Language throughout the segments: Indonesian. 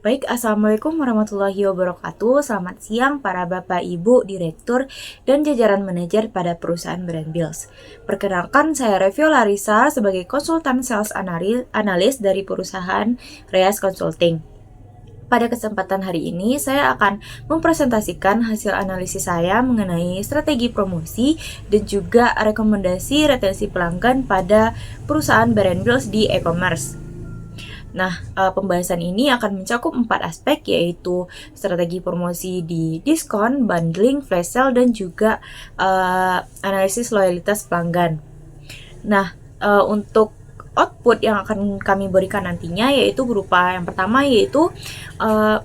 Baik, Assalamualaikum warahmatullahi wabarakatuh. Selamat siang para Bapak, Ibu, Direktur, dan jajaran manajer pada perusahaan Brand Bills. Perkenalkan, saya Revio Larissa sebagai konsultan sales analis dari perusahaan Reyes Consulting. Pada kesempatan hari ini, saya akan mempresentasikan hasil analisis saya mengenai strategi promosi dan juga rekomendasi retensi pelanggan pada perusahaan Brand Bills di e-commerce. Nah, pembahasan ini akan mencakup 4 aspek, yaitu strategi promosi di diskon, bundling, flash sale, dan juga analisis loyalitas pelanggan. Nah, untuk output yang akan kami berikan nantinya yaitu berupa yang pertama yaitu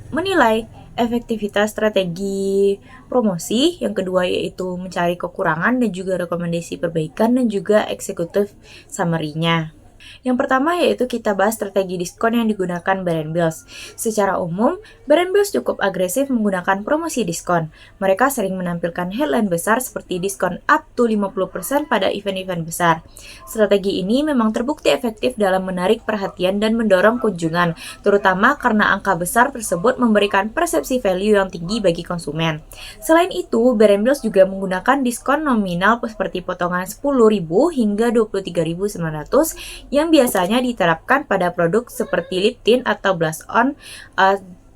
menilai efektivitas strategi promosi, yang kedua yaitu mencari kekurangan dan juga rekomendasi perbaikan dan juga eksekutif summary-nya. Yang pertama yaitu kita bahas strategi diskon yang digunakan Brand Bills. Secara umum, Brand Bills cukup agresif menggunakan promosi diskon. Mereka sering menampilkan headline besar seperti diskon up to 50% pada event-event besar. Strategi ini memang terbukti efektif dalam menarik perhatian dan mendorong kunjungan, terutama karena angka besar tersebut memberikan persepsi value yang tinggi bagi konsumen. Selain itu, Brand Bills juga menggunakan diskon nominal seperti potongan 10.000 hingga 23.900 yang biasanya diterapkan pada produk seperti lip tint atau blush on.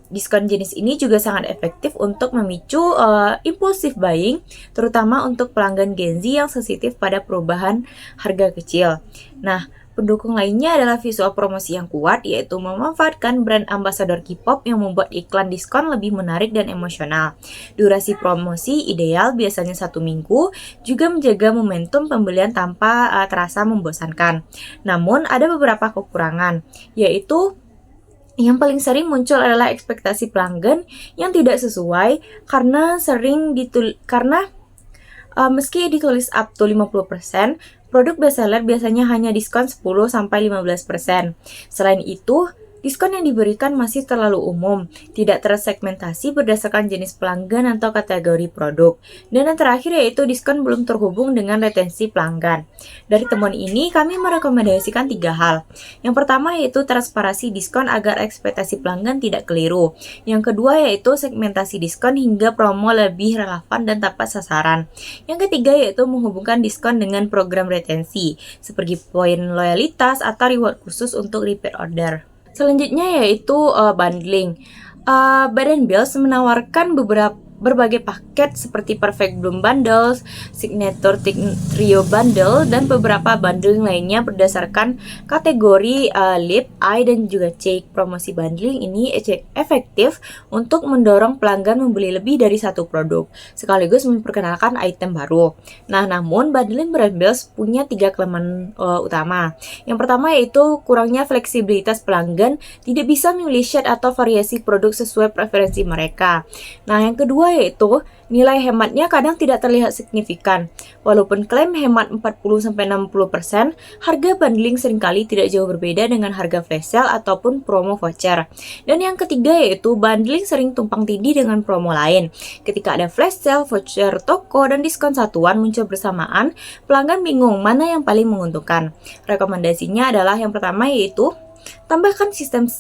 Diskon jenis ini juga sangat efektif untuk memicu impulsive buying, terutama untuk pelanggan Gen Z yang sensitif pada perubahan harga kecil. Nah, pendukung lainnya adalah visual promosi yang kuat, yaitu memanfaatkan brand ambassador K-pop yang membuat iklan diskon lebih menarik dan emosional. Durasi promosi ideal biasanya 1 minggu, juga menjaga momentum pembelian tanpa terasa membosankan. Namun, ada beberapa kekurangan, yaitu yang paling sering muncul adalah ekspektasi pelanggan yang tidak sesuai karena meski ditulis up to 50%, produk bestseller biasanya hanya diskon 10-15%. Selain itu, diskon yang diberikan masih terlalu umum, tidak tersegmentasi berdasarkan jenis pelanggan atau kategori produk. Dan yang terakhir yaitu diskon belum terhubung dengan retensi pelanggan. Dari temuan ini, kami merekomendasikan 3 hal. Yang pertama yaitu transparansi diskon agar ekspektasi pelanggan tidak keliru. Yang kedua yaitu segmentasi diskon hingga promo lebih relevan dan tepat sasaran. Yang ketiga yaitu menghubungkan diskon dengan program retensi, seperti poin loyalitas atau reward khusus untuk repeat order. Selanjutnya yaitu bundling. Brand Bills menawarkan berbagai paket seperti Perfect Bloom Bundles, Signature Trio Bundle, dan beberapa bundling lainnya berdasarkan kategori lip, eye, dan juga cheek. Promosi bundling ini efektif untuk mendorong pelanggan membeli lebih dari satu produk, sekaligus memperkenalkan item baru. Nah, namun bundling Brand Bills punya 3 kelemahan utama. Yang pertama yaitu kurangnya fleksibilitas pelanggan, tidak bisa memilih shade atau variasi produk sesuai preferensi mereka. Nah, yang kedua yaitu nilai hematnya kadang tidak terlihat signifikan. Walaupun klaim hemat 40-60%, harga bundling seringkali tidak jauh berbeda dengan harga flash sale ataupun promo voucher. Dan yang ketiga yaitu bundling sering tumpang tindih dengan promo lain. Ketika ada flash sale, voucher toko, dan diskon satuan muncul bersamaan, pelanggan bingung mana yang paling menguntungkan. Rekomendasinya adalah yang pertama yaitu tambahkan sistem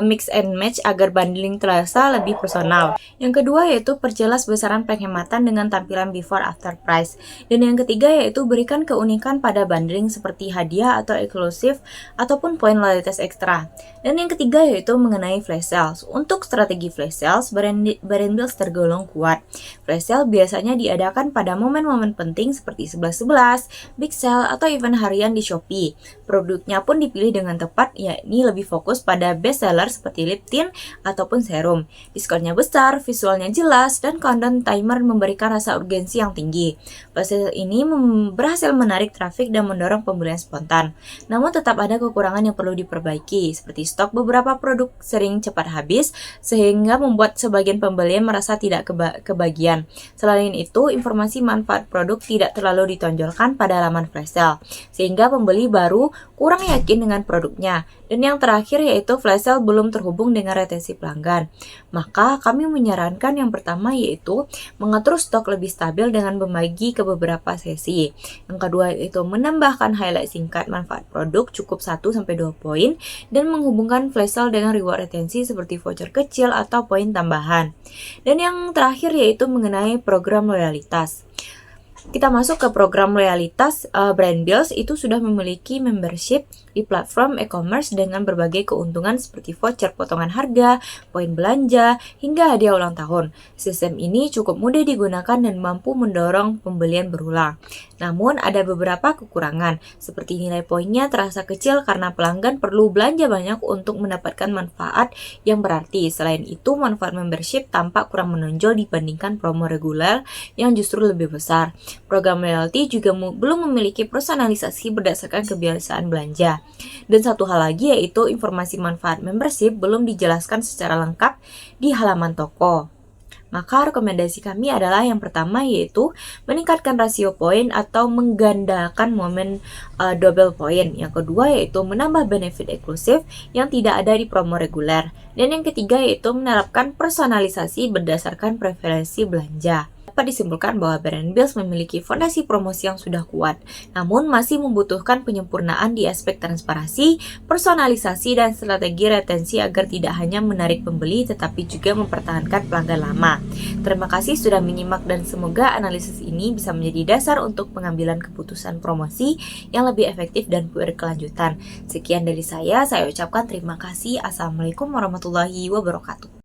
mix and match agar bundling terasa lebih personal. Yang kedua yaitu perjelas besaran penghematan dengan tampilan before after price. Dan yang ketiga yaitu berikan keunikan pada bundling seperti hadiah atau eksklusif ataupun poin loyalitas ekstra. Dan yang ketiga yaitu mengenai flash sales. Untuk strategi flash sales, Brand Bills tergolong kuat. Flash sale biasanya diadakan pada momen-momen penting seperti 11.11, big sale, atau event harian di Shopee. Produknya pun dipilih dengan tepat, yakni lebih fokus pada best seller seperti lip tint ataupun serum. Diskonnya besar, visualnya jelas, dan countdown timer memberikan rasa urgensi yang tinggi. Flash sale ini berhasil menarik trafik dan mendorong pembelian spontan. Namun tetap ada kekurangan yang perlu diperbaiki, seperti stok beberapa produk sering cepat habis, sehingga membuat sebagian pembelian merasa tidak kebagian. Selain itu, informasi manfaat produk tidak terlalu ditonjolkan pada laman flash sale, sehingga pembeli baru kurang yakin dengan produknya. Dan Dan yang terakhir yaitu flash sale belum terhubung dengan retensi pelanggan. Maka kami menyarankan yang pertama yaitu mengatur stok lebih stabil dengan membagi ke beberapa sesi. Yang kedua yaitu menambahkan highlight singkat manfaat produk cukup 1-2 poin dan menghubungkan flash sale dengan reward retensi seperti voucher kecil atau poin tambahan. Dan yang terakhir yaitu mengenai program loyalitas. Kita masuk ke program loyalitas Brand Bills itu sudah memiliki membership di platform e-commerce dengan berbagai keuntungan seperti voucher potongan harga, poin belanja, hingga hadiah ulang tahun. Sistem ini cukup mudah digunakan dan mampu mendorong pembelian berulang. Namun ada beberapa kekurangan, seperti nilai poinnya terasa kecil karena pelanggan perlu belanja banyak untuk mendapatkan manfaat yang berarti. Selain itu, manfaat membership tampak kurang menonjol dibandingkan promo reguler yang justru lebih besar. Program loyalty juga belum memiliki personalisasi berdasarkan kebiasaan belanja. Dan satu hal lagi yaitu informasi manfaat membership belum dijelaskan secara lengkap di halaman toko. Maka rekomendasi kami adalah yang pertama yaitu meningkatkan rasio poin atau menggandakan momen double poin. Yang kedua yaitu menambah benefit eksklusif yang tidak ada di promo reguler. Dan yang ketiga yaitu menerapkan personalisasi berdasarkan preferensi belanja. Dapat disimpulkan bahwa Brand Bills memiliki fondasi promosi yang sudah kuat, namun masih membutuhkan penyempurnaan di aspek transparansi, personalisasi, dan strategi retensi agar tidak hanya menarik pembeli tetapi juga mempertahankan pelanggan lama. Terima kasih sudah menyimak dan semoga analisis ini bisa menjadi dasar untuk pengambilan keputusan promosi yang lebih efektif dan berkelanjutan. Sekian dari saya ucapkan terima kasih. Assalamualaikum warahmatullahi wabarakatuh.